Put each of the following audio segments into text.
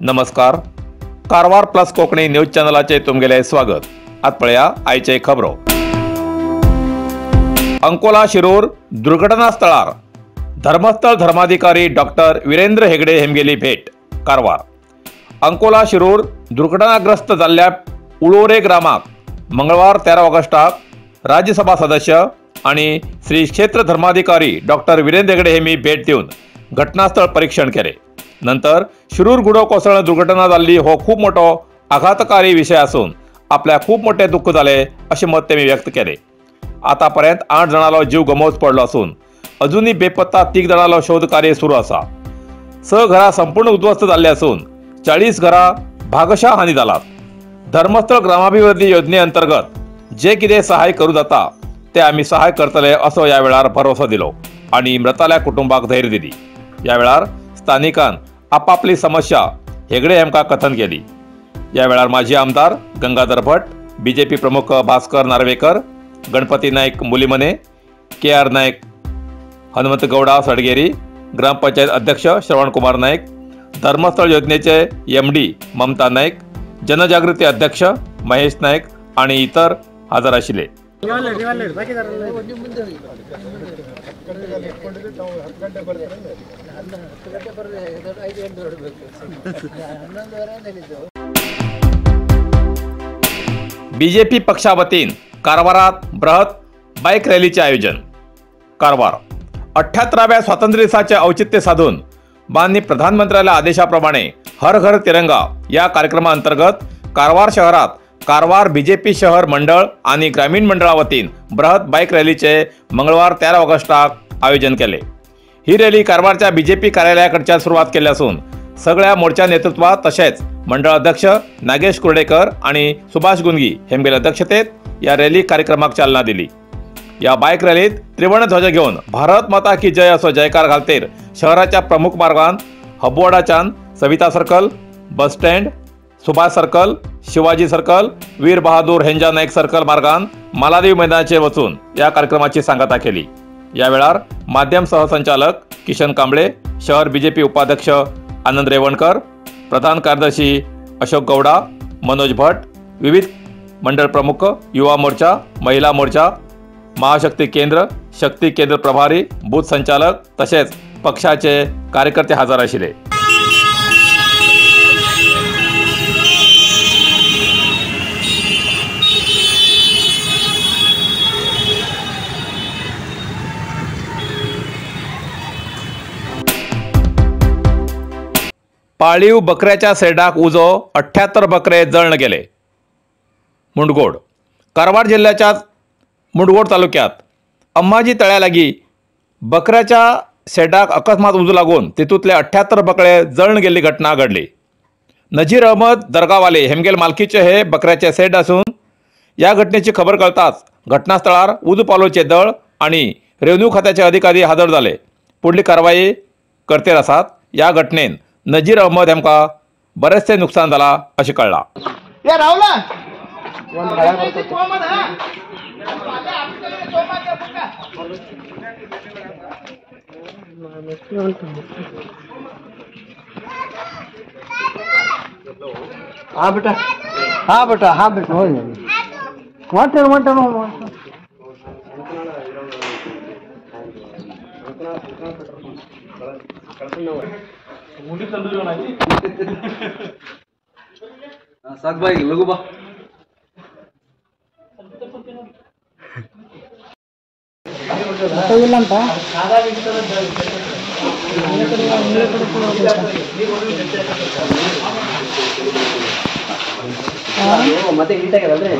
नमस्कार. Karwar plus Konkani news चॅनलाचे तुमगेले स्वागत. आत पळया आयचे खबरो. अंकोला शिरूर दुर्घटना स्थळार धर्मस्थळ धर्माधिकारी डॉक्टर वीरेंद्र हेगडे हेमगेली भेट. कारवार अंकोला शिरूर दुर्घटनाग्रस्त जाल्ल्या उळोरे ग्रामाक मंगळवार 13 ऑगस्टाक राज्यसभा सदस्य आणि श्री क्षेत्र धर्माधिकारी डॉक्टर वीरेंद्र हेगडे हेमी भेट दिवन घटनास्थळ परीक्षण केले. नंतर शिरूर गुडो कोसळण दुर्घटना जाल्ली हो खूप मोठो आघातकारी विषय असून आपल्या खूप मोठे दुःख झाले असे मत त्यांनी व्यक्त केले. आतापर्यंत 8 जणांलो जीव गमवच पडलो असून अजूनही बेपत्ता 3 जणांलो शोध कार्य सुरू असा. 6 घरां संपूर्ण उद्ध्वस्त झाले असून 40 घरां भागशः हानी जालात. धर्मस्थळ ग्रामाभिवृद्धी योजने अंतर्गत जे कितें सहाय करू जाता ते आम्ही सहाय करतले असो या वेळार भरोसा दिलो आणि मृताल्या कुटुंबाक धैर्य दिली. या वेळार स्थानिकान आपापली समस्या हेगडे हेमका कथन केली. या वेळार माजी आमदार गंगाधर भट, बीजेपी प्रमुख भास्कर नार्वेकर, गणपती नाईक मुलीमने, KR नाईक, हनुमंत गौडा सडगेरी, ग्रामपंचायत अध्यक्ष श्रवणकुमार नाईक, धर्मस्थळ योजनेचे MD ममता नाईक, जनजागृती अध्यक्ष महेश नाईक आणि इतर हजर आशिल्ले. बीजेपी पक्षावतीन कारवारात बृहत बाईक रॅलीचे आयोजन. कारवार 78व्या स्वातंत्र्य दिवसाचे औचित्य साधून माननीय प्रधानमंत्र्याच्या आदेशाप्रमाणे हर घर तिरंगा या कार्यक्रमाअंतर्गत कारवार शहरात कारवार बीजेपी शहर मंडळ आणि ग्रामीण मंडळावतीन बृहत बाईक रॅलीचे मंगळवार 13 ऑगस्टाक आयोजन केले. ही रॅली कारवारच्या बीजेपी कार्यालयाकडच्या सुरुवात केली असून सगळ्या मोर्चा नेतृत्वात तसेच मंडळ अध्यक्ष नागेश कुर्डेकर आणि सुभाष गुंगी हेमगेल्या अध्यक्षतेत या रॅली कार्यक्रमाक चालना दिली. या बाईक रॅलीत त्रिवर्ण ध्वज घेऊन भारत माता की जय असो जयकार घालतेर शहराच्या प्रमुख मार्गान हबुवाडाच्यान Savita circle, bus stand, Subhash circle, Shivaji circle, Veer Bahadur Henja Naik circle मार्गान मालादेव मैदानाचे वचून या कार्यक्रमाची सांगता केली. या वेळार माध्यम सहसंचालक किशन कांबळे, शहर बीजेपी उपाध्यक्ष आनंद रेवणकर, प्रधान कार्यदर्शी अशोक गौडा, मनोज भट, विविध मंडळ प्रमुख, युवा मोर्चा, महिला मोर्चा, महाशक्ती केंद्र, शक्ती केंद्र प्रभारी, बूथ संचालक तसेच पक्षाचे कार्यकर्ते हजर आशिल्ले. पाळीव बकऱ्याच्या सेडाक उजो 78 बकरे जळण गेले. मुंडगोड कारवार जिल्ह्याच्या मुंडगोड तालुक्यात अंबाजी तळ्यालागी बकऱ्याच्या सेडाक अकस्मात उजो लागून तितूतले 78 बकरे जळण गेल्ली घटना घडली. नजीर अहमद दर्गावाले हेमगेल मालकीचे हे बकऱ्याचे सेड असून या घटनेची खबर कळताच घटनास्थळार उजो पालोचे दळ आणि रेव्हेन्यू खात्याचे अधिकारी हजर झाले. पुढली कारवाई करतेर आसात. या घटनेन नजीर अहमद हेमका बरेचसे नुकसान झाला असे कळला. हाँ बेटा हाँ बेटा हो साग लघु बा ಮತ್ತೆ ನೀಟಾಗಿರಲ್ರಿ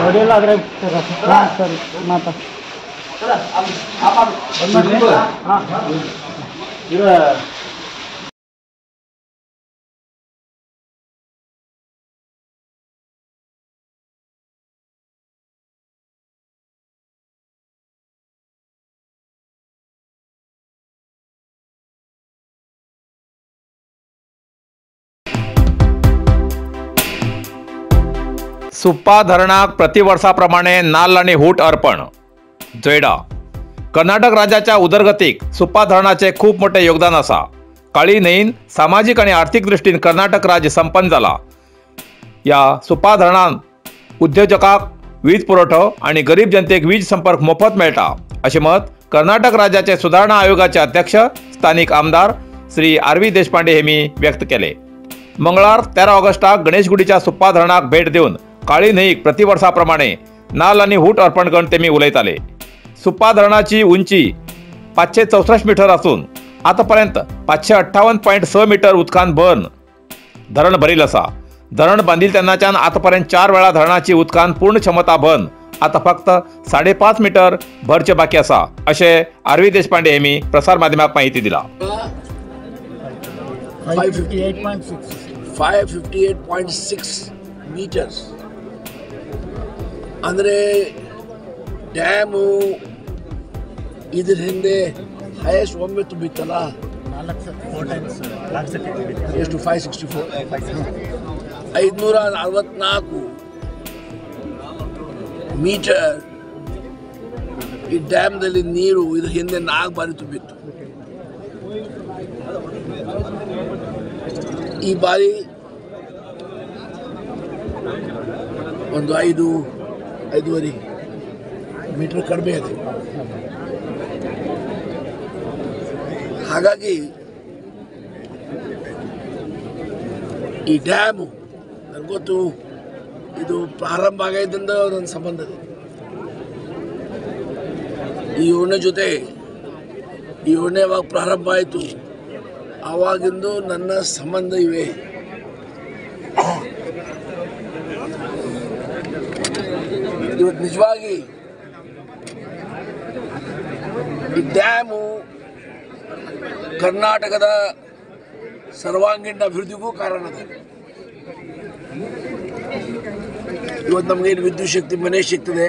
ನೋಡಿಲ್ಲ ಆದ್ರೆ ಸರ್ ಮಾತಾ सुप्पा धरणाक प्रतिवर्षाप्रमाणे नाल्ल आणि हूट अर्पण जोयडा. कर्नाटक राज्याच्या उदरगतीक सुप्पा धरणाचे खूप मोठे योगदान असा. काळी न्हंयेन सामाजिक आणि आर्थिक दृष्टीन कर्नाटक राज्य संपन्न जाला. या सुप्पा धरणान उद्योजकांक वीज पुरवठो आणि गरीब जनतेक वीज संपर्क मोफत मेळटा असे मत कर्नाटक राज्याचे सुधारणा आयोगाचे अध्यक्ष स्थानिक आमदार श्री आर.व्ही. देशपांडे हेमी व्यक्त केले. मंगळार 13 ऑगस्टाक गणेशगुडीच्या सुप्पा धरणाक भेट देऊन काळी न्हंयेक प्रतिवर्षाप्रमाणे नाल्ल आणि हूट अर्पण करून तेमी उलयताले. सुप्पा धरणाची उंची 564 मीटर असून आतापर्यंत 558.6 मीटर उदकान धरण भरील असा. धरण बांधिल तेन्नाच्यान आतापर्यंत 4 वेळा धरणाची उदकान पूर्ण क्षमता भरून आता फक्त 5.5 मीटर भरचे बाकी असा असे आर.व्ही. देशपांडे हेमी प्रसार माध्यमाक माहिती दिला. 558.6 meters ಅಂದರೆ ಡ್ಯಾಮು ಇದ್ರ ಹಿಂದೆ ಹೈಯೆಸ್ಟ್ ಒಮ್ಮೆ ತುಂಬಿತ್ತಲ್ಲ ಎಷ್ಟು 564 564 ಮೀಟರ್ ಈ ಡ್ಯಾಮ್ದಲ್ಲಿ ನೀರು ಇದ್ರ ಹಿಂದೆ 4 ಬಾರಿ ತುಂಬಿತ್ತು. ಈ ಬಾರಿ ಒಂದು 5.5 ಮೀಟರ್ ಕಡಿಮೆ ಇದೆ. ಹಾಗಾಗಿ ಈ ಡ್ಯಾಮು ನನಗೊತ್ತು ಇದು ಪ್ರಾರಂಭ ಆಗಿದ್ದರಿಂದ ನನ್ನ ಸಂಬಂಧ ಇದೆ. ಈ ಯೋಜನೆ ಜೊತೆ ಈ ಯೋಜನೆ ಯಾವಾಗ ಪ್ರಾರಂಭ ಆಯಿತು ಆವಾಗಿಂದು ನನ್ನ ಸಂಬಂಧ ಇವೆ. ಇವತ್ತು ನಿಜವಾಗಿ ಈ ಡ್ಯಾಮು ಕರ್ನಾಟಕದ ಸರ್ವಾಂಗೀಣ ಅಭಿವೃದ್ಧಿಗೂ ಕಾರಣ ಇದೆ. ಇವತ್ತು ನಮಗೇನು ವಿದ್ಯುತ್ ಶಕ್ತಿ ಮನೆ ಸಿಗ್ತದೆ,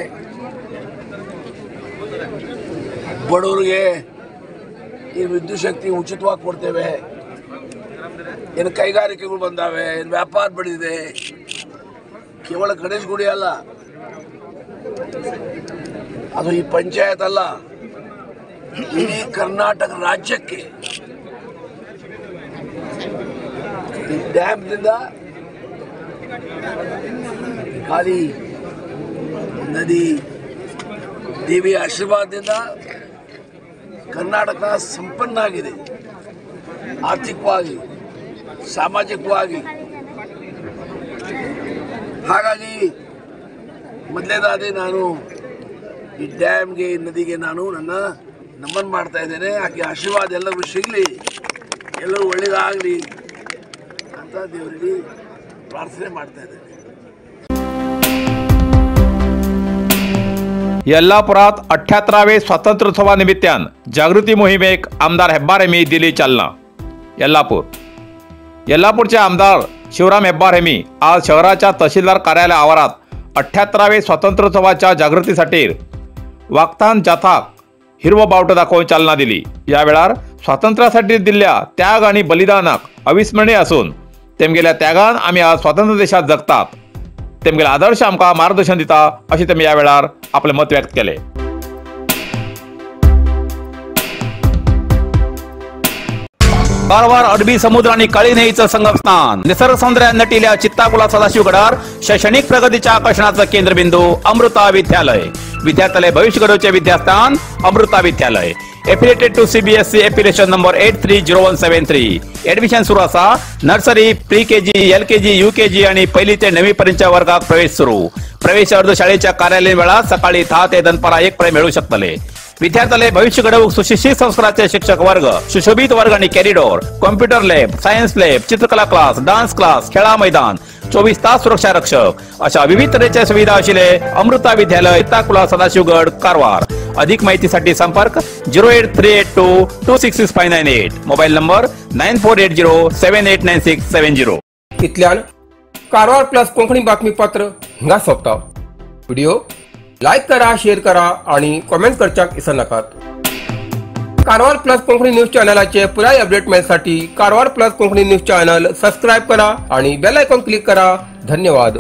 ಬಡವರಿಗೆ ಈ ವಿದ್ಯುತ್ ಶಕ್ತಿ ಉಚಿತವಾಗಿ ಕೊಡ್ತೇವೆ, ಏನು ಕೈಗಾರಿಕೆಗಳು ಬಂದಾವೆ, ಏನು ವ್ಯಾಪಾರ ಬೆಳೆದಿದೆ. ಕೇವಲ ಗಣೇಶ್ ಗುಡಿ ಅಲ್ಲ, ಅದು ಈ ಪಂಚಾಯತ್ ಅಲ್ಲ, ಇಡೀ ಕರ್ನಾಟಕ ರಾಜ್ಯಕ್ಕೆ ಈ ಡ್ಯಾಮ್ನಿಂದ ಖಾಲಿ ನದಿ ದೇವಿಯ ಆಶೀರ್ವಾದದಿಂದ ಕರ್ನಾಟಕ ಸಂಪನ್ನ ಆಗಿದೆ. ಆರ್ಥಿಕವಾಗಿ, ಸಾಮಾಜಿಕವಾಗಿ. ಹಾಗಾಗಿ ಮೊದಲೇದಾಗಿ ನಾನು ಈ ಡ್ಯಾಮ್ಗೆ, ನದಿಗೆ ನಾನು ನನ್ನ ನಮನ ಮಾಡ್ತಾ ಇದ್ದೇನೆ. ಆಕೆ ಆಶೀರ್ವಾದ ಎಲ್ಲರಿಗೂ ಸಿಗಲಿ, ಎಲ್ಲರೂ ಒಳ್ಳೆಯದಾಗಲಿ ಅಂತ ದೇವರಿಗೆ ಪ್ರಾರ್ಥನೆ ಮಾಡ್ತಾ ಇದ್ದೇನೆ. यल्लापुरात 78वे स्वातंत्र्योत्सवा निमित्तान जागृती मोहिमेक आमदार हेब्बार हेमी दिली चालना. यल्लापूरचे आमदार शिवराम हेब्बार हेमी आज शहराच्या तहसीलदार कार्यालय आवारात 78वे स्वातंत्र्योत्सवाच्या जागृतीसाठी वागतान जाथाक हिरवो बावटो दाखवून चालना दिली. या वेळार स्वातंत्र्यासाठी दिल्ल्या त्याग आणि बलिदानाक अविस्मरणीय असून तेमगेल्या त्यागान आमी आज स्वतंत्र देशात जगतात, तेमगेले आदर्श आमकां मार्गदर्शन दिता अशें तेमी या वेळार आपले मत व्यक्त केले. कारवार अरबी समुद्र आणि काळी न्हंयेचं संगमस्थान, निसर्ग सौंदर्यान नटिल्ल्या चित्ताकुला सदाशिवगडार शैक्षणिक प्रगतीच्या आकर्षणाचं केंद्रबिंदू अमृता विद्यालय. विद्यार्थ्यालय भविष्य घडोवचे विद्यास्थान Amrita Vidyalaya. Affiliated to CBSE affiliation number 830173. Admission सुरू असा. Nursery, pre KG, LKG, UKG आणि 1ली ते 9वी पर्यंतच्या वर्गात प्रवेश सुरू. प्रवेश अर्ज शाळेच्या कार्यालयीन वेळा सकाळी 10 ते दनपारा 1 पर्यंत मिळू शकतले. विद्यार्थ्यालय भविष्य घडवूक सुशिक्षित संस्काराचे शिक्षक वर्ग, सुशोभित वर्ग आणि corridor, computer lab, science lab, चित्रकला क्लास, डान्स क्लास, खेळा मैदान, 24 तास सुरक्षा रक्षक अशा विविध तऱ्हेच्या सुविधा असलेले अमृता विद्यालय, चित्ताकुला सदाशिवगड, कारवार. अधिक माहितीसाठी संपर्क 08382266598. Mobile number 9480789670. इतल्यान कारवार प्लस कोंकणी बातमीपत्र हिंगा सोंपता. व्हिडिओ लाईक करा, शेअर करा आणि कमेंट करच्याक विसरू नकात. कारवार प्लस कोंकणी न्यूज चॅनलाचे पुराय अपडेट मिळण्यासाठी Karwar plus Konkani news channel subscribe करा आणि बेल आयकॉन क्लिक करा. धन्यवाद.